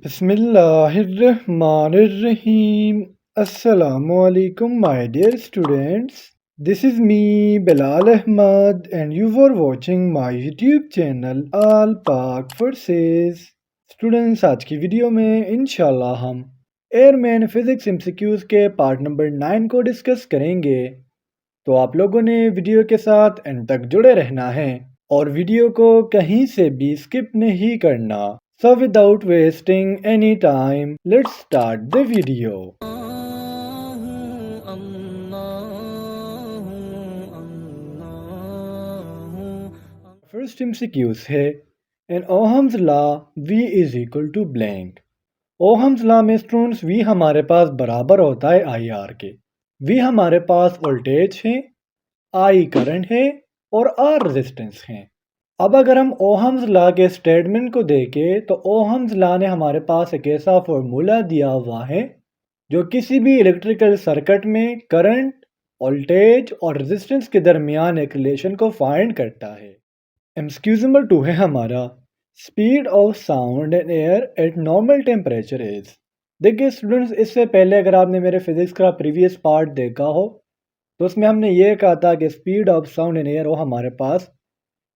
Bismillahirrahmanirrahim. Assalamu alaikum, my dear students. This is me, Bilal Ahmad, and you are watching my YouTube channel All Park Verses. Students, आज की video में इंशाल्लाह हम airman physics MCQs के part number 9 को discuss करेंगे। तो आप लोगों ने वीडियो के साथ एंड तक जुड़े रहना है और वीडियो को कहीं से भी स्किप नहीं करना। So without wasting any time, let's start the video. First MCQs है in Ohm's law V is equal to blank. Ohm's law में स्टूडेंट्स V हमारे पास बराबर होता है IR के। V हमारे पास वोल्टेज है, I करंट है और R रेजिस्टेंस है। अब अगर हम ओहम्स लॉ के स्टेटमेंट को देखें तो ओहम्स लॉ ने हमारे पास एक ऐसा फॉर्मूला दिया हुआ है जो किसी भी इलेक्ट्रिकल सर्किट में करंट, वोल्टेज और रेजिस्टेंस के दरमियान एक रिलेशन को फाइंड करता है। एमसीक्यूज नंबर 2 है हमारा speed of sound in air at normal temperature is. देखिए स्टूडेंट्स, इससे पहले अगर आपने मेरे फिजिक्स का प्रीवियस पार्ट देखा हो तो उसमें हमने ये कहा था कि speed of sound in air वो हमारे पास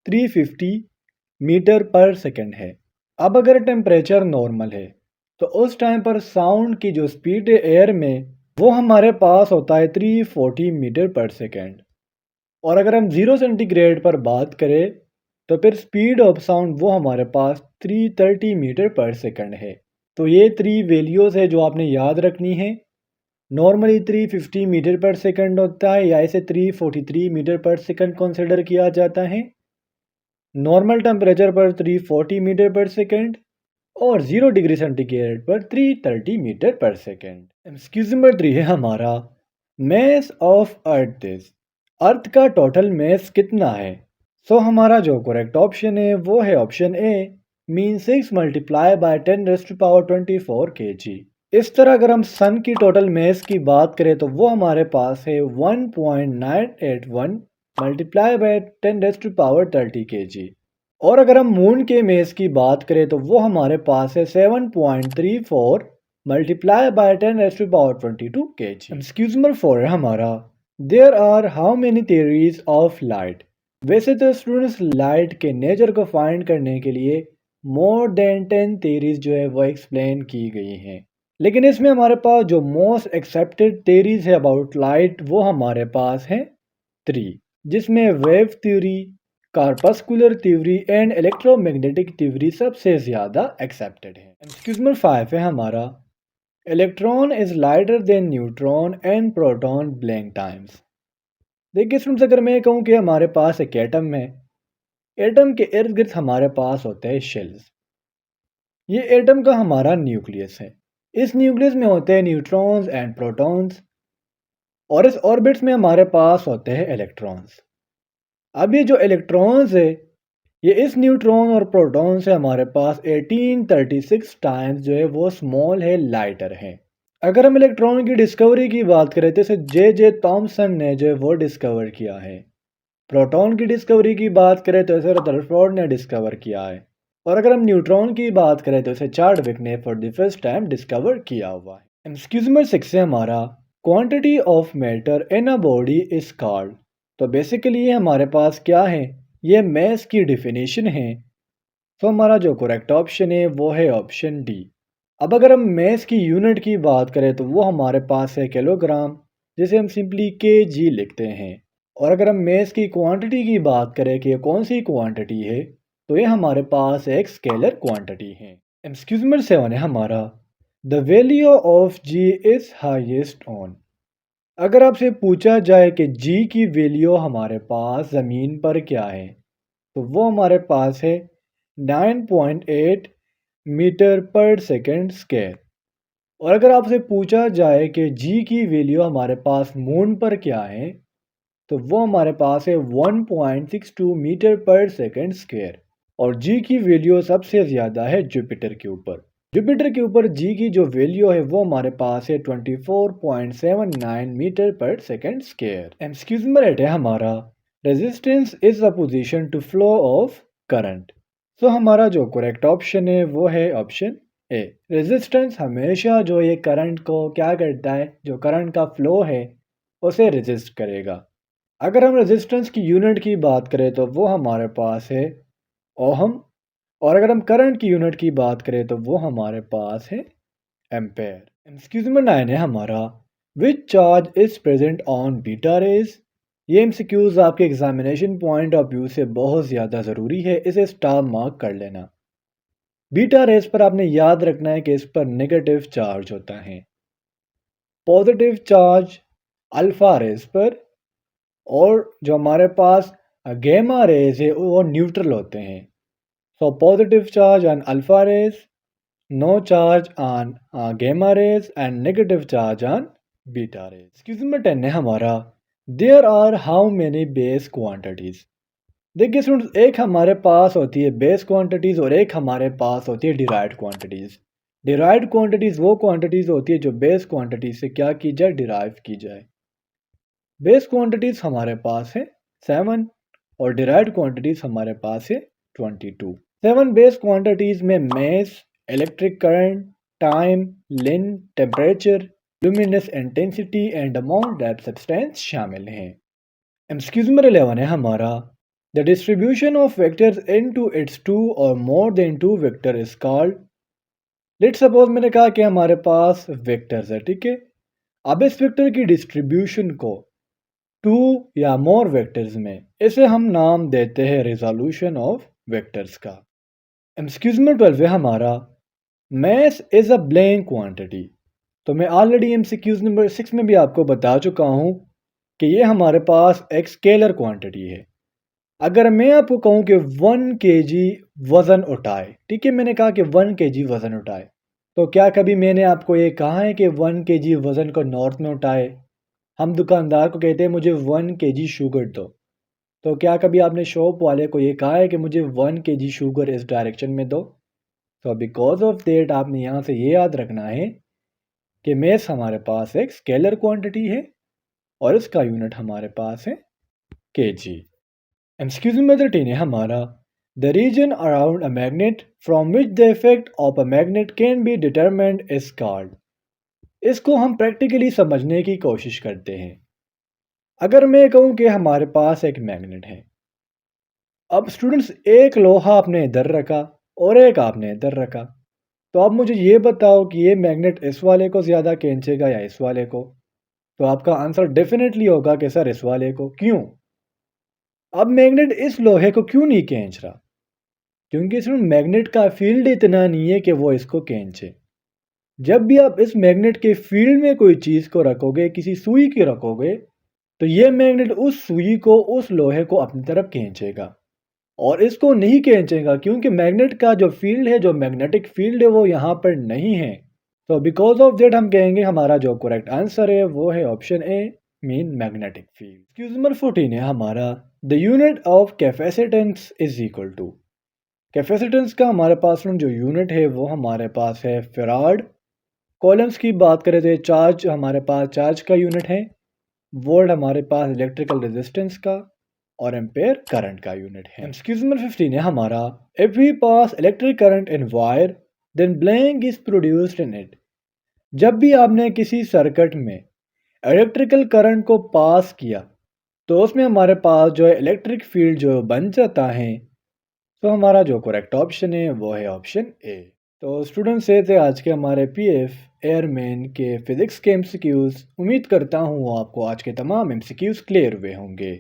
350 मीटर पर सेकंड है। अब अगर टेम्परेचर नॉर्मल है तो उस टाइम पर साउंड की जो स्पीड है एयर में वो हमारे पास होता है 340 मीटर पर सेकंड। और अगर हम 0 सेंटीग्रेड पर बात करें तो फिर स्पीड ऑफ साउंड वो हमारे पास 330 मीटर पर सेकंड है। तो ये 3 वैल्यूज़ है जो आपने याद रखनी है। नॉर्मली 350 मीटर पर सेकंड होता है या इसे 343 मीटर पर सेकंड कंसिडर किया जाता है। नॉर्मल टेम्परेचर पर 340 मीटर पर सेकेंड और 0 डिग्री सेंटीग्रेड पर 330 मीटर पर सेकेंड। एक्सक्यूज नंबर 3 है हमारा मैस ऑफ अर्थ इज। अर्थ का टोटल मैस कितना है? सो हमारा जो करेक्ट ऑप्शन है वो है option A, mean 6 multiply by 10⁻24 kg। इस तरह अगर हम सन की टोटल मैस की बात करें तो वो हमारे पास है 1.981 मल्टीप्लाई बाय 10⁻30 kg। और अगर हम मून के मेस की बात करें तो वो हमारे पास है 7.34 multiply by 10⁻22 kg। Excuse number 4 है हमारा there are how many theories of light. वैसे तो स्टूडेंट्स लाइट के नेचर को फाइंड करने के लिए मोर देन 10 थियरीज जो है वो एक्सप्लेन की गई हैं, लेकिन इसमें हमारे पास जो मोस्ट एक्सेप्टेड थियरीज है अबाउट लाइट वो हमारे पास है 3, जिसमें wave theory, corpuscular theory and electromagnetic theory सबसे ज़्यादा एक्सेप्टेड है। एक्सक्यूज नंबर 5 है हमारा electron is lighter than neutron and proton blank times. देखिए स्टूडेंट्स, अगर मैं कहूँ कि हमारे पास एक एटम है, एटम के इर्द गिर्द हमारे पास होते हैं शेल्स। ये एटम का हमारा न्यूक्लियस है। इस न्यूक्लियस में होते हैं न्यूट्रॉन्स एंड प्रोटॉन्स और इस ऑर्बिट्स में हमारे पास होते हैं इलेक्ट्रॉन्स। अब ये जो इलेक्ट्रॉन्स है ये इस न्यूट्रॉन और प्रोटॉन से हमारे पास 1836 टाइम्स जो है वो स्मॉल है, लाइटर है। अगर हम इलेक्ट्रॉन की डिस्कवरी की बात करें तो इसे जे थॉमसन ने जो है वो डिस्कवर किया है। प्रोटॉन की डिस्कवरी की बात करें तो इसे रदरफोर्ड ने डिस्कवर किया है। और अगर हम न्यूट्रॉन की बात करें तो इसे चार्ल्स ने for the first time discover किया हुआ है। एक्सक्यूज नंबर 6 है हमारा quantity of matter in a body is called. तो बेसिकली ये हमारे पास क्या है, ये मैस की डिफिनेशन है। तो हमारा जो करेक्ट ऑप्शन है वो है ऑप्शन डी। अब अगर हम मैस की यूनिट की बात करें तो वो हमारे पास है किलोग्राम, जिसे हम सिंपली केजी लिखते हैं। और अगर हम मैस की क्वांटिटी की बात करें कि ये कौन सी क्वांटिटी है तो ये हमारे पास एक स्केलर क्वांटिटी है। एक्सक्यूज नंबर 7 है हमारा the value of g is highest on. अगर आपसे पूछा जाए कि जी की वैल्यू हमारे पास ज़मीन पर क्या है तो वो हमारे पास है 9.8 मीटर पर सेकंड स्क्वायर। और अगर आपसे पूछा जाए कि जी की वैल्यू हमारे पास मून पर क्या है तो वो हमारे पास है 1.62 मीटर पर सेकंड स्क्वायर। और जी की वैल्यू सबसे ज़्यादा है जुपिटर के ऊपर। जुपिटर के ऊपर जी की जो वैल्यू है वो हमारे पास है 24.79 मीटर पर सेकंड स्क्वायर। एक्सक्यूज नंबर 8 है हमारा resistance is a position to flow of current. तो हमारा जो करेक्ट ऑप्शन है वो है ऑप्शन ए, रेजिस्टेंस हमेशा जो ये करंट को क्या करता है, जो करंट का फ्लो है उसे रेजिस्ट करेगा। अगर हम रेजिस्टेंस की यूनिट की बात करें तो वो हमारे पास है ओहम, और अगर हम करंट की यूनिट की बात करें तो वो हमारे पास है एम्पेयर। एक्सक्यूज नंबर 9 है हमारा, which charge is present on beta raise. ये एमसीक्यूज आपके एग्जामिनेशन पॉइंट ऑफ व्यू से बहुत ज़्यादा ज़रूरी है, इसे स्टार मार्क कर लेना। बीटा रेस पर आपने याद रखना है कि इस पर नेगेटिव चार्ज होता है, पॉजिटिव चार्ज अल्फा रेस पर, और जो हमारे पास गेमा रेस है वो न्यूट्रल होते हैं। So positive charge on alpha rays, no charge on gamma rays and negative charge on beta rays. Excuse number 10 है हमारा, there are how many base quantities. देखिए स्टूडेंट्स, एक हमारे पास होती है बेस क्वांटिटीज़ और एक हमारे पास होती है डिराइव्ड क्वांटिटीज़। डिराइव्ड क्वांटिटीज़ वो क्वांटिटीज़ होती है जो बेस क्वांटिटीज़ से क्या की जाए, डिराइव की जाए। बेस क्वांटिटीज़ हमारे पास है 7 और डिराइव्ड क्वांटिटीज़ हमारे पास है 22। 7 बेस क्वांटिटीज़ में mass, electric current, time, length, temperature, luminous intensity and amount depth substance शामिल हैं। एक्सक्यूज नंबर 11 है हमारा, the distribution of vectors into its two और more than two vector is called. Let's suppose मैंने कहा कि हमारे पास वेक्टर्स है, ठीक है। अब इस वेक्टर की डिस्ट्रीब्यूशन को टू या मोर वेक्टर्स में, इसे हम नाम देते हैं रिजोल्यूशन ऑफ वेक्टर्स का। एक्सक्यूज नंबर 12 है हमारा, mass is a blank quantity. तो मैं ऑलरेडी एमसीक्यूज नंबर 6 में भी आपको बता चुका हूं कि ये हमारे पास एक स्केलर क्वांटिटी है। अगर मैं आपको कहूँ कि 1 केजी वज़न उठाए, ठीक है, मैंने कहा कि 1 केजी वज़न उठाए, तो क्या कभी मैंने आपको ये कहा है कि 1 केजी वज़न को नॉर्थ में उठाए? हम दुकानदार को कहते हैं मुझे 1 केजी शुगर दो, तो क्या कभी आपने शॉप वाले को ये कहा है कि मुझे 1 केजी शुगर इस डायरेक्शन में दो? तो बिकॉज ऑफ दैट आपने यहाँ से ये याद रखना है कि मेस हमारे पास एक स्केलर क्वांटिटी है और इसका यूनिट हमारे पास है केजी। एक्सक्यूज मी मेथड 10 है हमारा, the region around a magnet from which the effect of a magnet can be determined is called. इसको हम प्रैक्टिकली समझने की कोशिश करते हैं। अगर मैं कहूँ कि हमारे पास एक मैग्नेट है, अब स्टूडेंट्स एक लोहा आपने इधर रखा और एक आपने इधर रखा, तो आप मुझे ये बताओ कि ये मैग्नेट इस वाले को ज़्यादा खींचेगा या इस वाले को? तो आपका आंसर डेफिनेटली होगा कि सर इस वाले को। क्यों? अब मैग्नेट इस लोहे को क्यों नहीं खींच रहा? क्योंकि इसमें मैग्नेट का फील्ड इतना नहीं है कि वो इसको खींचे। जब भी आप इस मैग्नेट के फील्ड में कोई चीज़ को रखोगे, किसी सुई की रखोगे, तो ये मैग्नेट उस सुई को, उस लोहे को अपनी तरफ खींचेगा और इसको नहीं खींचेगा क्योंकि मैग्नेट का जो फील्ड है, जो मैग्नेटिक फील्ड है, वो यहाँ पर नहीं है। तो बिकॉज ऑफ दैट हम कहेंगे हमारा जो करेक्ट आंसर है वो है option A, mean magnetic field. Excuse number 14 है हमारा, the unit of capacitance is equal to. Capacitance का हमारे पास में जो यूनिट है वो हमारे पास है फैराड। कॉलम्स की बात करें तो चार्ज हमारे पास चार्ज का यूनिट है, वोल्ट हमारे पास इलेक्ट्रिकल रेजिस्टेंस का, और एम्पेयर करंट का यूनिट है। एक्सक्यूज नंबर 15 है हमारा, if we pass electric current in wire then blank is produced in it. जब भी आपने किसी सर्किट में इलेक्ट्रिकल करंट को पास किया तो उसमें हमारे पास जो है इलेक्ट्रिक फील्ड जो बन जाता है। तो हमारा जो करेक्ट ऑप्शन है वो है ऑप्शन ए। तो स्टूडेंट्स ये थे आज के हमारे पीएफ एयरमैन के फिजिक्स के एमसीक्यूज़। उम्मीद करता हूँ आपको आज के तमाम एमसीक्यूज़ क्लियर हुए होंगे,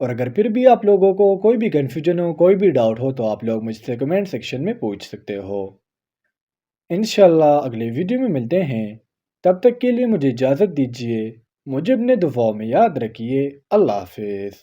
और अगर फिर भी आप लोगों को कोई भी कन्फ्यूजन हो, कोई भी डाउट हो, तो आप लोग मुझसे कमेंट सेक्शन में पूछ सकते हो। इंशाल्लाह अगले वीडियो में मिलते हैं, तब तक के लिए मुझे इजाज़त दीजिए। मुझे अपने दुआओं में याद रखिए। अल्लाह हाफिज़।